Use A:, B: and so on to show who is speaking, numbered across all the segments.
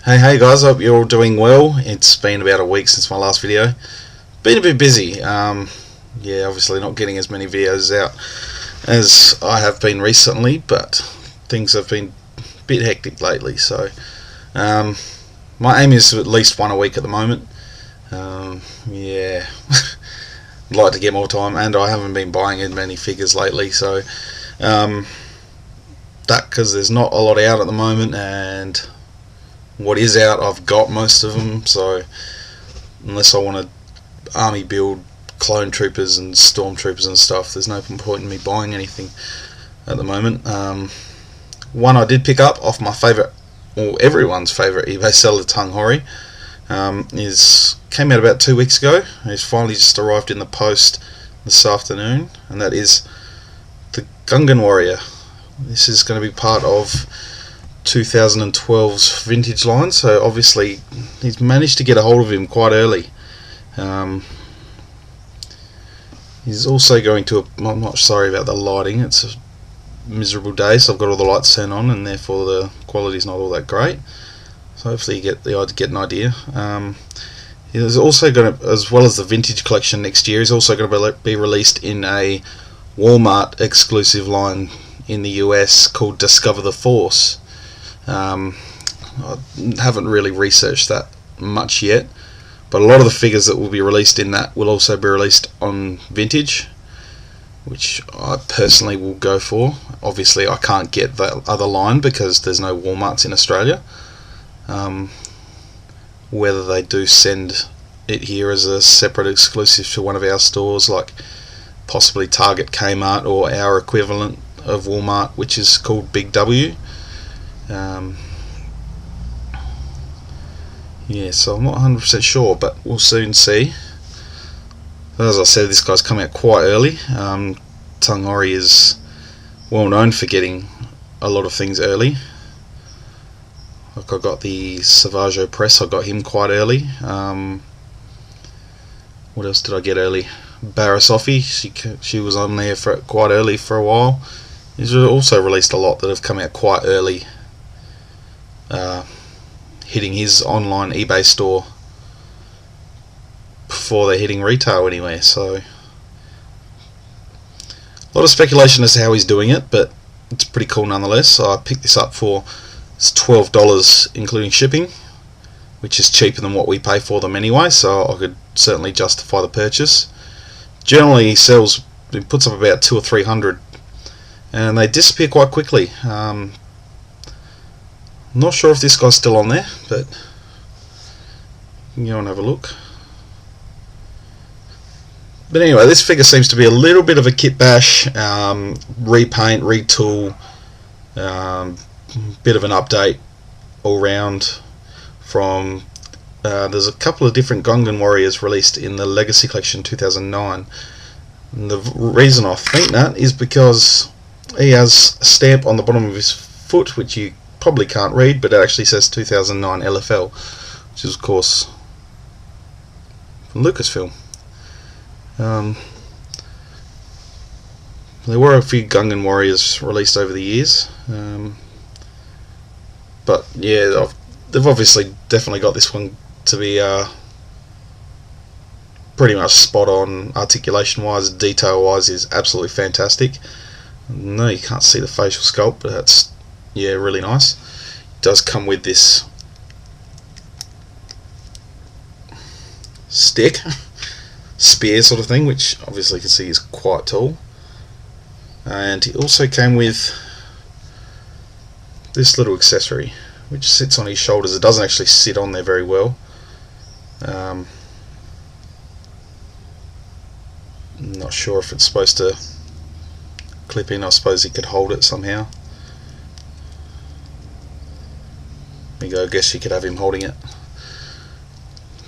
A: Hey guys, hope you're all doing well. It's been about a week since my last video. Been a bit busy. Yeah, obviously not getting as many videos out as I have been recently, but things have been a bit hectic lately. So my aim is at least one a week at the moment. Yeah, I'd like to get more time, and I haven't been buying as many figures lately. So that because there's not a lot out at the moment, and what is out, I've got most of them, so unless I want to army build clone troopers and stormtroopers and stuff, there's no point in me buying anything at the moment. One I did pick up off my favourite, or everyone's favourite eBay seller, Tung Hori, came out about 2 weeks ago. It's finally just arrived in the post this afternoon, and that is the Gungan warrior. This is going to be part of 2012's vintage line, so obviously he's managed to get a hold of him quite early. He's also going to I'm not sorry about the lighting, it's a miserable day, so I've got all the lights turned on and therefore the quality's not all that great, so hopefully you get an idea. He's also going to, as well as the vintage collection next year, he's also going to be released in a Walmart exclusive line in the US called Discover the Force. I haven't really researched that much yet, but a lot of the figures that will be released in that will also be released on vintage, which I personally will go for. Obviously I can't get the other line because there's no Walmarts in Australia. Whether they do send it here as a separate exclusive to one of our stores, like possibly Target, Kmart, or our equivalent of Walmart, which is called Big W. Yeah, so I'm not 100% sure, but we'll soon see. As I said, this guy's come out quite early. Tung Hori is well known for getting a lot of things early. Like I got the Savajo Press, I got him quite early. What else did I get early? Barasofi, she was on there for quite early for a while. He's also released a lot that have come out quite early, hitting his online eBay store before they're hitting retail anywhere. So a lot of speculation as to how he's doing it, but it's pretty cool nonetheless. So I picked this up for $12 including shipping, which is cheaper than what we pay for them anyway, so I could certainly justify the purchase. Generally he puts up about 200 or 300, and they disappear quite quickly. I'm not sure if this guy's still on there, but you can go and have a look. But anyway, this figure seems to be a little bit of a kit bash, repaint, retool, bit of an update all round from there's a couple of different Gungan warriors released in the Legacy Collection 2009, and the reason I think that is because he has a stamp on the bottom of his foot which you probably can't read, but it actually says 2009 LFL, which is of course from Lucasfilm. There were a few Gungan warriors released over the years, but yeah, they've obviously definitely got this one to be pretty much spot on articulation wise. Detail wise is absolutely fantastic. No, you can't see the facial sculpt, but that's, yeah, really nice. It does come with this stick spear sort of thing, which obviously you can see is quite tall, and it also came with this little accessory which sits on his shoulders. It doesn't actually sit on there very well. I'm not sure if it's supposed to clip in. I suppose he could hold it somehow. There you go, I guess you could have him holding it.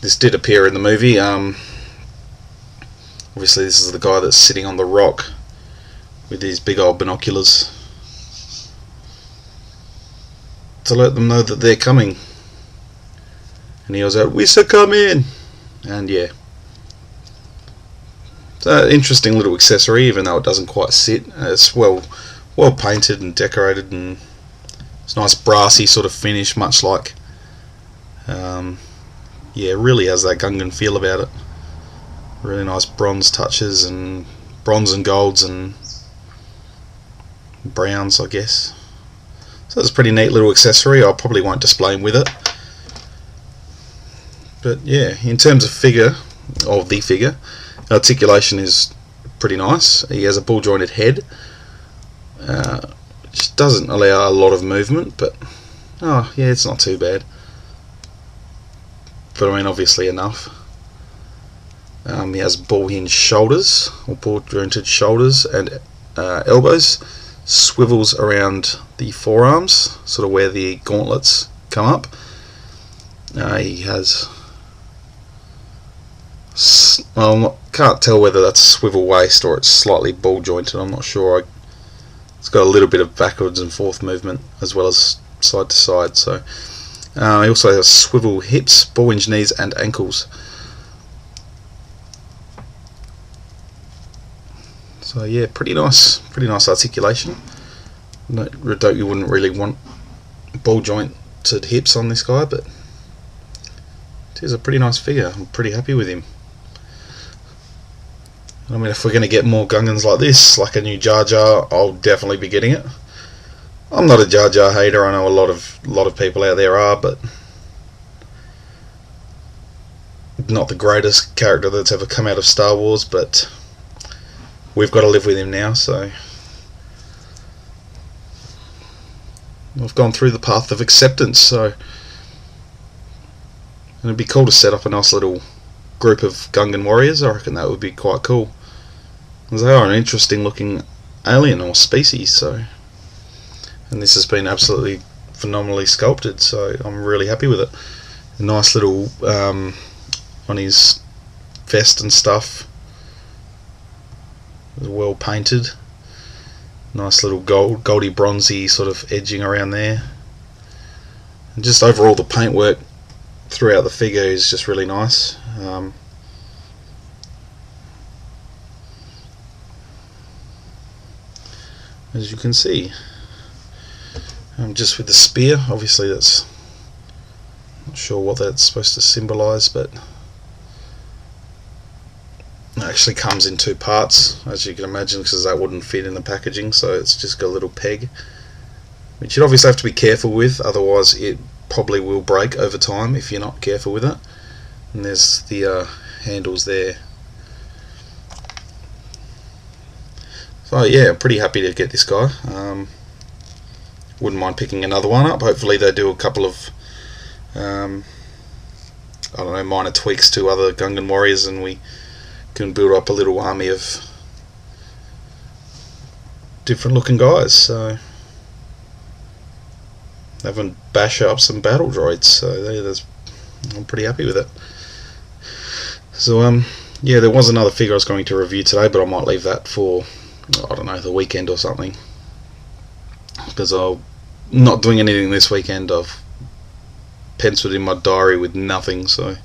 A: This did appear in the movie. Obviously this is the guy that's sitting on the rock with these big old binoculars to let them know that they're coming, and he yells out, "We shall come in!" And yeah, it's an interesting little accessory, even though it doesn't quite sit. It's well painted and decorated, and it's a nice brassy sort of finish, much like Yeah, really has that Gungan feel about it. Really nice bronze touches, and bronze and golds and browns, I guess. So it's a pretty neat little accessory. I probably won't display him with it. But yeah, in terms of the figure, articulation is pretty nice. He has a ball jointed head, which doesn't allow a lot of movement, but oh yeah, it's not too bad. But I mean, obviously enough. He has ball hinged shoulders, or ball jointed shoulders, and elbows. Swivels around the forearms, sort of where the gauntlets come up. He has, well, can't tell whether that's swivel waist or it's slightly ball jointed. I'm not sure. It's got a little bit of backwards and forth movement as well as side to side. So he also has swivel hips, ball hinge knees, and ankles. So yeah, pretty nice articulation. You wouldn't really want ball jointed hips on this guy, but it is a pretty nice figure. I'm pretty happy with him. I mean, if we're going to get more Gungans like this, like a new Jar Jar, I'll definitely be getting it. I'm not a Jar Jar hater. I know a lot of people out there are, but not the greatest character that's ever come out of Star Wars, but we've got to live with him now, so I've gone through the path of acceptance. So it'd be cool to set up a nice little group of Gungan warriors. I reckon that would be quite cool, because they are an interesting looking alien or species. So, and this has been absolutely phenomenally sculpted, so I'm really happy with it. A nice little on his vest and stuff, well painted. Nice little goldy bronzy sort of edging around there, and just overall the paintwork throughout the figure is just really nice. As you can see, just with the spear, obviously that's, not sure what that's supposed to symbolise, but it actually comes in two parts, as you can imagine, because that wouldn't fit in the packaging, so it's just got a little peg, which you'd obviously have to be careful with, otherwise it probably will break over time if you're not careful with it. And there's the handles there. So yeah, I'm pretty happy to get this guy. Wouldn't mind picking another one up. Hopefully they do a couple of I don't know, minor tweaks to other Gungan warriors, and we can build up a little army of different looking guys. So having bash up some battle droids, so I'm pretty happy with it. So yeah, there was another figure I was going to review today, but I might leave that for, I don't know, the weekend or something, because I'm not doing anything this weekend. I've penciled in my diary with nothing, so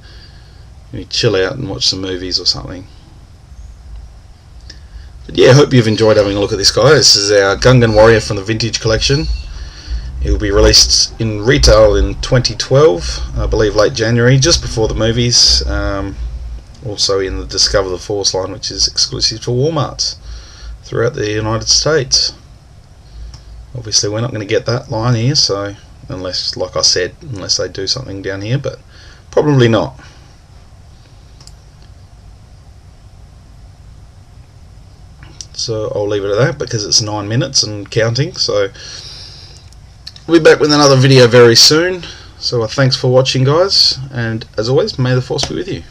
A: maybe chill out and watch some movies or something. But yeah, I hope you've enjoyed having a look at this guy. This is our Gungan warrior from the vintage collection. It will be released in retail in 2012, I believe late January, just before the movies. Also in the Discover the Force line, which is exclusive for Walmarts throughout the United States. Obviously we're not going to get that line here, so unless, like I said, unless they do something down here, but probably not. So I'll leave it at that, because it's 9 minutes and counting. So we'll be back with another video very soon. So thanks for watching, guys, and as always, may the Force be with you.